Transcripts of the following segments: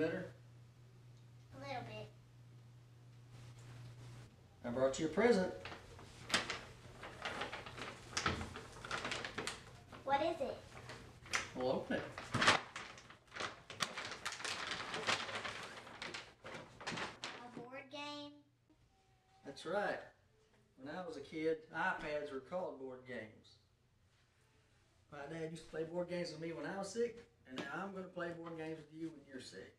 better? A little bit. I brought you a present. What is it? We'll open it. A board game? That's right. When I was a kid, iPads were called board games. My dad used to play board games with me when I was sick, and now I'm going to play board games with you when you're sick.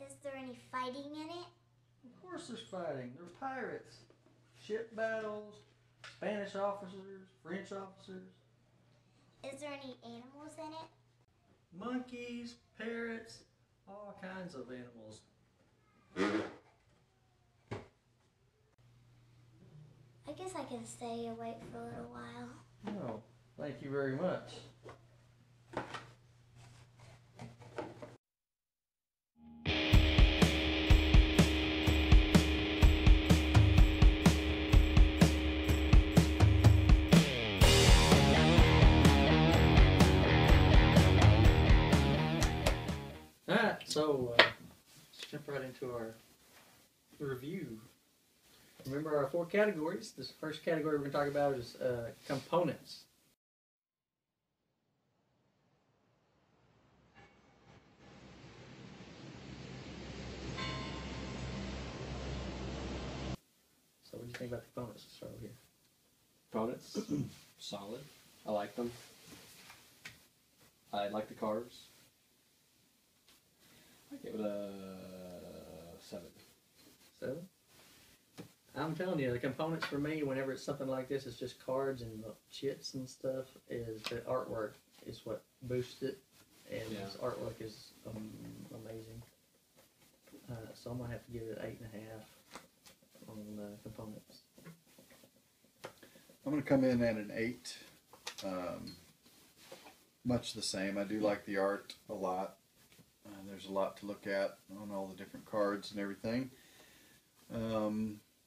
Is there any fighting in it? Of course there's fighting. There's pirates, ship battles, Spanish officers, French officers. Is there any animals in it? Monkeys, parrots, all kinds of animals. I guess I can stay awake for a little while. Oh, thank you very much. Alright, so let's jump right into our review. Remember our 4 categories. This first category we're going to talk about is components. So what do you think about the components? Let's start over here. Components, solid. I like them. I like the cards. I give it a 7. 7? I'm telling you, the components for me, whenever it's something like this, it's just cards and the chits and stuff, is the artwork is what boosts it, and this artwork is amazing. So I'm going to have to give it 8.5 on components. I'm going to come in at an 8. Much the same. I do like the art a lot. There's a lot to look at on all the different cards and everything.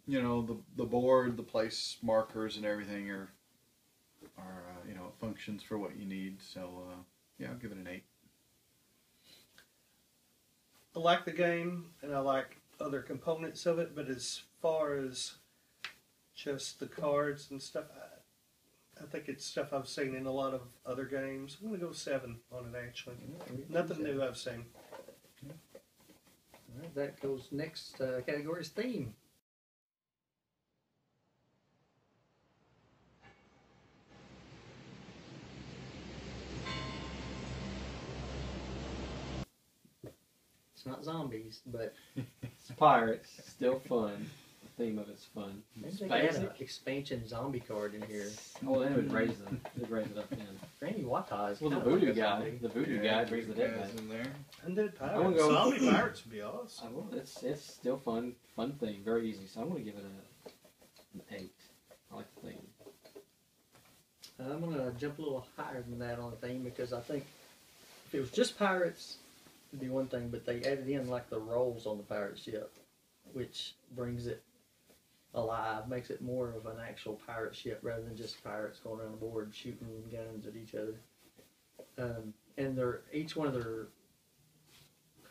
You know, the board, the place markers and everything are you know, functions for what you need. So yeah, I'll give it an 8. I like the game and I like other components of it, but as far as just the cards and stuff, I think it's stuff I've seen in a lot of other games. I'm going to go 7 on it, actually. Nothing new I've seen. All right, that goes next category is theme. It's not zombies, but It's pirates. Still fun. The theme of it's fun. maybe It's they could add an basic. expansion zombie card in here. Oh, they would raise them. They'd raise it up then. Granny Wata is Well, the kinda like voodoo a guy. zombie. The voodoo Yeah, guy brings the dead guys back. in there. Undead I'm pirates. gonna go- Zombie pirates would be awesome. Well, it's still fun thing. Very easy. So I'm going to give it an 8. I like the theme. I'm going to jump a little higher than that on the theme because I think if it was just pirates, it'd be one thing, but they added in like the rolls on the pirate ship, which brings it alive, makes it more of an actual pirate ship rather than just pirates going around the board shooting guns at each other. And each one of their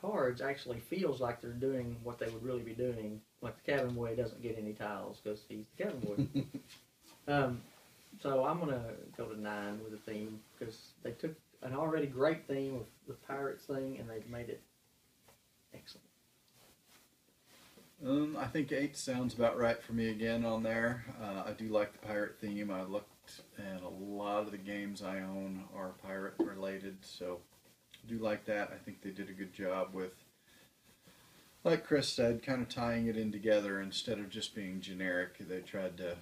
cards actually feels like they're doing what they would really be doing. Like the cabin boy doesn't get any tiles because he's the cabin boy. So I'm going to go to 9 with the theme because they took an already great theme of the pirates thing and they've made it excellent. I think 8 sounds about right for me again on there. I do like the pirate theme. I looked at a lot of the games I own are pirate related, so I do like that. I think they did a good job with, like Chris said, kind of tying it in together instead of just being generic. They tried to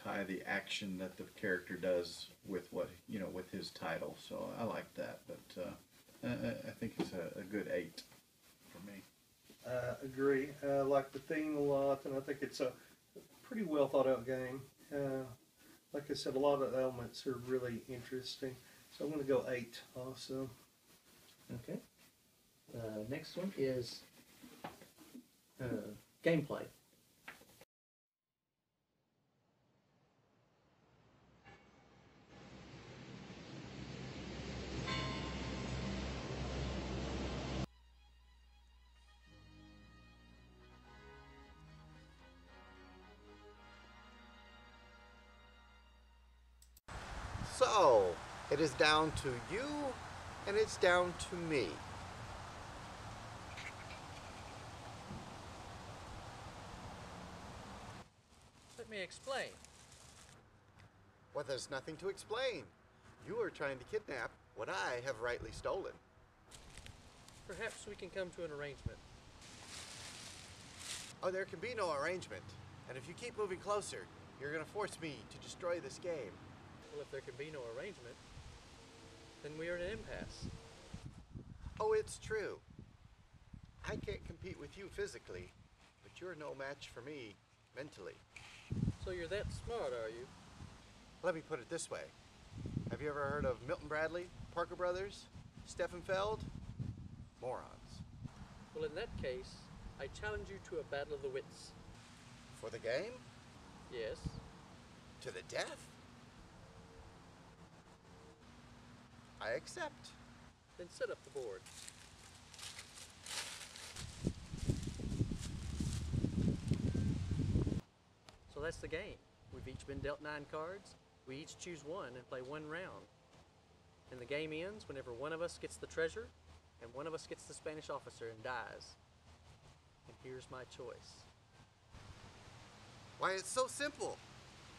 tie the action that the character does with what, you know, with his title. So I like that, but I think it's a good 8 for me. Agree. I like the theme a lot, and I think it's a pretty well thought out game. Like I said, a lot of the elements are really interesting. So I'm going to go 8 also. Okay. Next one is gameplay. So, it is down to you, and it's down to me. Let me explain. Well, there's nothing to explain. You are trying to kidnap what I have rightly stolen. Perhaps we can come to an arrangement. Oh, there can be no arrangement. And if you keep moving closer, you're going to force me to destroy this game. Well, if there can be no arrangement, then we are at an impasse. Oh, it's true. I can't compete with you physically, but you're no match for me mentally. So you're that smart, are you? Let me put it this way. Have you ever heard of Milton Bradley, Parker Brothers, Stefan Feld? Morons. Well, in that case, I challenge you to a battle of the wits. For the game? Yes. To the death? I accept. Then set up the board. So that's the game. We've each been dealt 9 cards. We each choose one and play one round. And the game ends whenever one of us gets the treasure and one of us gets the Spanish officer and dies. And here's my choice. Why, it's so simple.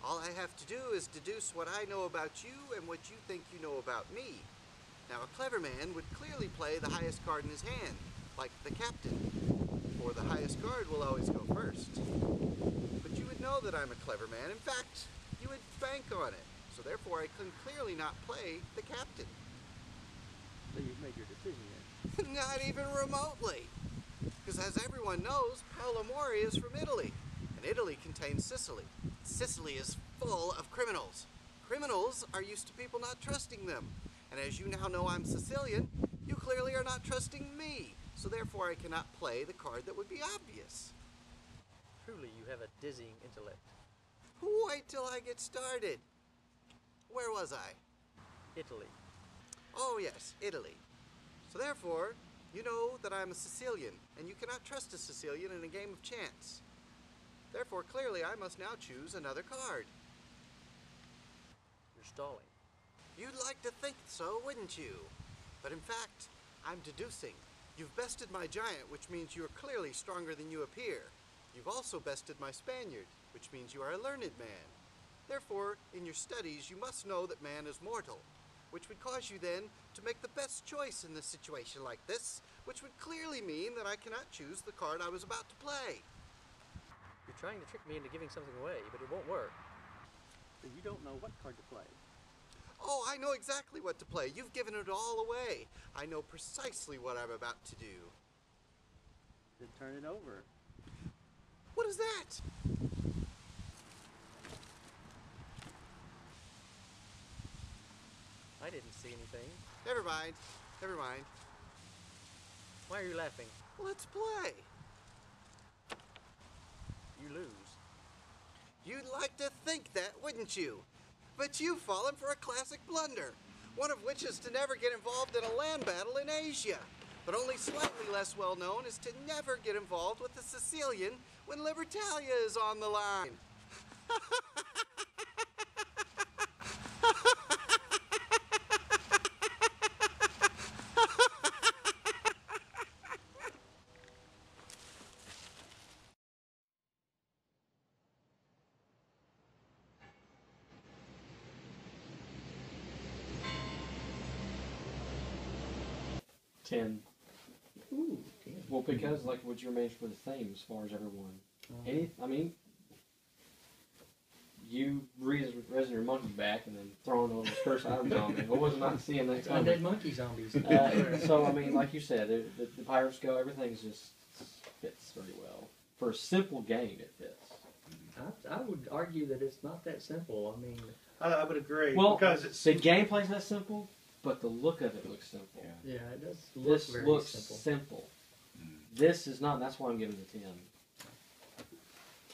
All I have to do is deduce what I know about you and what you think you know about me. Now, a clever man would clearly play the highest card in his hand, like the captain, for the highest card will always go first. But you would know that I'm a clever man. In fact, you would bank on it. So therefore, I can clearly not play the captain. So you've made your decision then? Not even remotely. Because as everyone knows, Paolo Mori is from Italy, and Italy contains Sicily. Sicily is full of criminals. Criminals are used to people not trusting them. And as you now know I'm Sicilian, you clearly are not trusting me. So therefore I cannot play the card that would be obvious. Truly, you have a dizzying intellect. Wait till I get started. Where was I? Italy. Oh yes, Italy. So therefore, you know that I'm a Sicilian, and you cannot trust a Sicilian in a game of chance. Therefore, clearly I must now choose another card. You're stalling. You'd like to think so, wouldn't you? But in fact, I'm deducing. You've bested my giant, which means you are clearly stronger than you appear. You've also bested my Spaniard, which means you are a learned man. Therefore, in your studies, you must know that man is mortal, which would cause you then to make the best choice in a situation like this, which would clearly mean that I cannot choose the card I was about to play. You're trying to trick me into giving something away, but it won't work. Then you don't know what card to play. Oh, I know exactly what to play. You've given it all away. I know precisely what I'm about to do. Then turn it over. What is that? I didn't see anything. Never mind. Never mind. Why are you laughing? Let's play. You lose. You'd like to think that, wouldn't you? But you've fallen for a classic blunder, one of which is to never get involved in a land battle in Asia. But only slightly less well known is to never get involved with a Sicilian when Libertalia is on the line. Ten. Ooh, 10. Well, because like what you arranged for the theme as far as everyone. I mean, you raising your monkey back and then throwing all those cursed items on me. I was not seeing that coming. Undead monkey zombies. So I mean, like you said, the pirates go. Everything's just fits very well for a simple game. It fits. I would argue that it's not that simple. I mean, I would agree. Well, because it's the gameplay's not simple, but the look of it looks simple. yeah, it does look This very looks simple. simple. This is not. That's why I'm giving it a 10.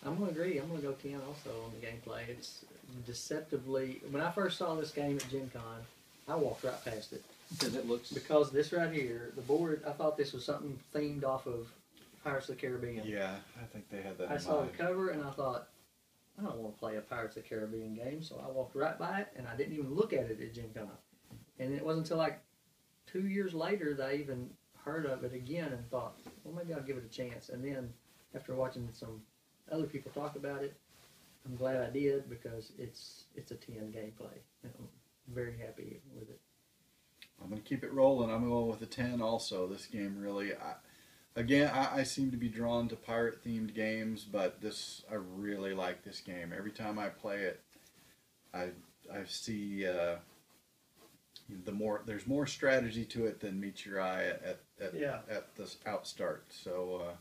I'm going to agree. I'm going to go 10 also on the gameplay. It's deceptively... When I first saw this game at Gen Con, I walked right past it. Because it looks... Because this right here, the board, I thought this was something themed off of Pirates of the Caribbean. Yeah, I think they had that I in saw the mind. cover and I thought, I don't want to play a Pirates of the Caribbean game, so I walked right by it, and I didn't even look at it at Gen Con. And it wasn't until like 2 years later that I even heard of it again and thought, well, maybe I'll give it a chance. And then after watching some other people talk about it, I'm glad I did because it's a 10 gameplay. And I'm very happy with it. I'm going to keep it rolling. I'm going with a 10 also. This game really, I seem to be drawn to pirate-themed games, but I really like this game. Every time I play it, I see there's more strategy to it than meets your eye at the outstart. So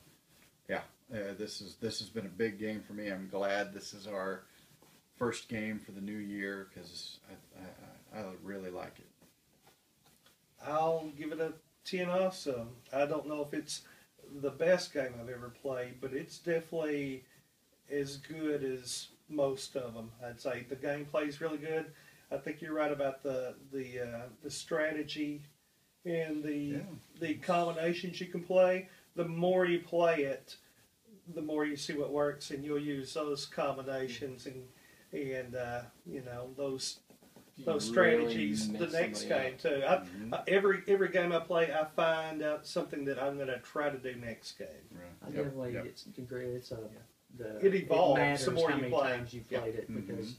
this has been a big game for me. I'm glad this is our first game for the new year because I really like it. I'll give it a 10 also. I don't know if it's the best game I've ever played, but it's definitely as good as most of them. I'd say the gameplay is really good. I think you're right about the strategy and the combinations you can play. The more you play it, the more you see what works, and you'll use those combinations and those strategies the next game too. Every game I play, I find out something that I'm going to try to do next game. Right. I definitely it's it evolves it matters the more how you many play. times you played it because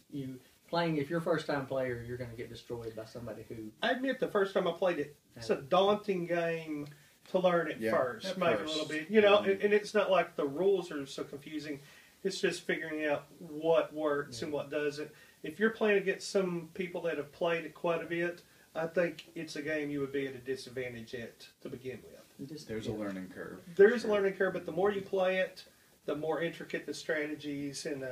if you're a first time player, you're going to get destroyed by somebody who. I admit the first time I played it, it's a daunting game to learn at first, maybe a little bit, and it's not like the rules are so confusing. It's just figuring out what works and what doesn't. If you're playing against some people that have played it quite a bit, I think it's a game you would be at a disadvantage at to begin with. There's a learning curve. There is a learning curve, but the more you play it, the more intricate the strategies, and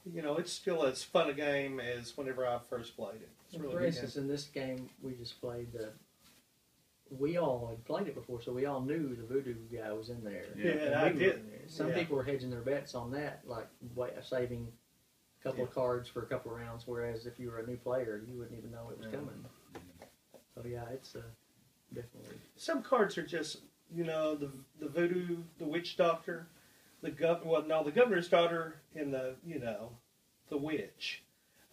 it's still as fun a game as whenever I first played it. It's really for instance, in this game we just played, we all had played it before, so we all knew the voodoo guy was in there. Yeah, I did. Some people were hedging their bets on that, like saving a couple of cards for a couple of rounds, whereas if you were a new player, you wouldn't even know it was coming. So yeah, it's definitely. Some cards are just, the voodoo, the witch doctor, the governor's daughter, and the witch.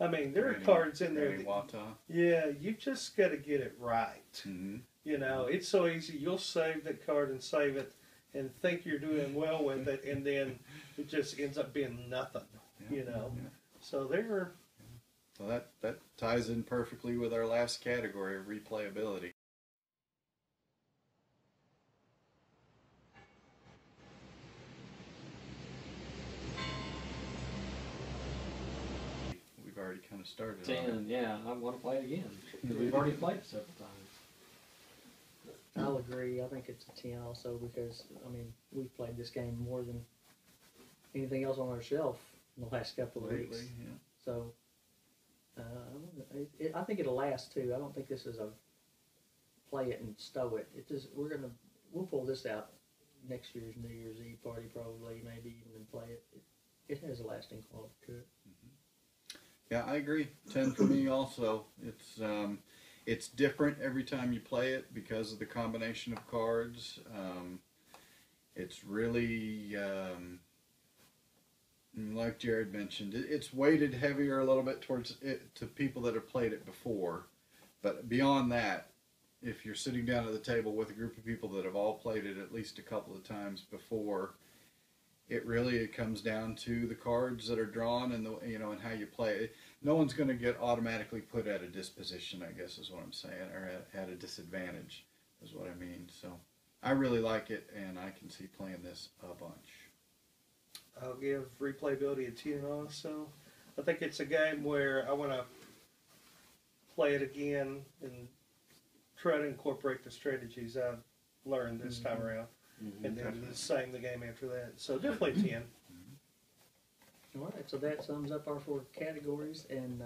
I mean, there are cards in there. You've just got to get it right. Mm-hmm. It's so easy. You'll save that card and save it and think you're doing well with it, and then it just ends up being nothing, So there. So that ties in perfectly with our last category of replayability. We've already kind of started 10, on it. yeah, I want to play it again because we've already played it several times. I'll agree. I think it's a 10 also because, we've played this game more than anything else on our shelf in the last couple of weeks. Yeah. So, I think it'll last too. I don't think this is a play it and stow it. We'll pull this out next year's New Year's Eve party probably, maybe even play it. It has a lasting quality to it. Yeah, I agree. 10 for me also. It's different every time you play it because of the combination of cards. It's really, like Jared mentioned, it's weighted heavier a little bit towards it to people that have played it before. But beyond that, if you're sitting down at the table with a group of people that have all played it at least a couple of times before, it comes down to the cards that are drawn and and how you play it. No one's going to get automatically put at a disposition, I guess is what I'm saying, or at a disadvantage is what I mean. So I really like it, and I can see playing this a bunch. I'll give replayability a 10 also. I think it's a game where I want to play it again and try to incorporate the strategies I've learned this time around. And then the same the game after that. So definitely 10. All right, so that sums up our 4 categories, and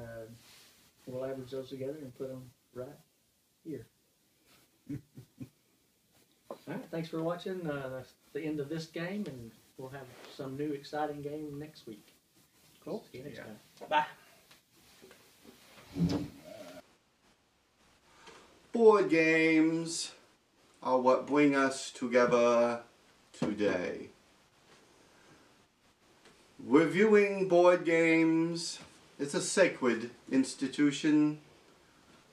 we'll average those together and put them right here. All right, thanks for watching the end of this game, and we'll have some new exciting game next week. Cool. See you next time. Bye. Board games are what bring us together today. Reviewing board games is a sacred institution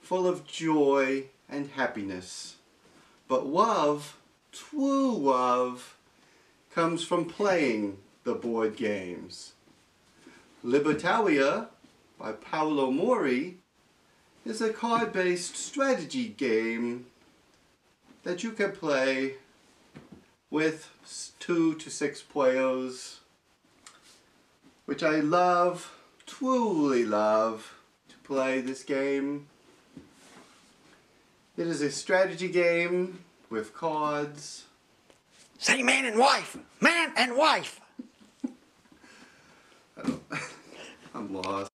full of joy and happiness. But love, true love, comes from playing the board games. Libertalia by Paolo Mori is a card-based strategy game that you can play with 2 to 6 players, which I love, truly love, to play this game. It is a strategy game with cards. Say man and wife! Man and wife! I'm lost.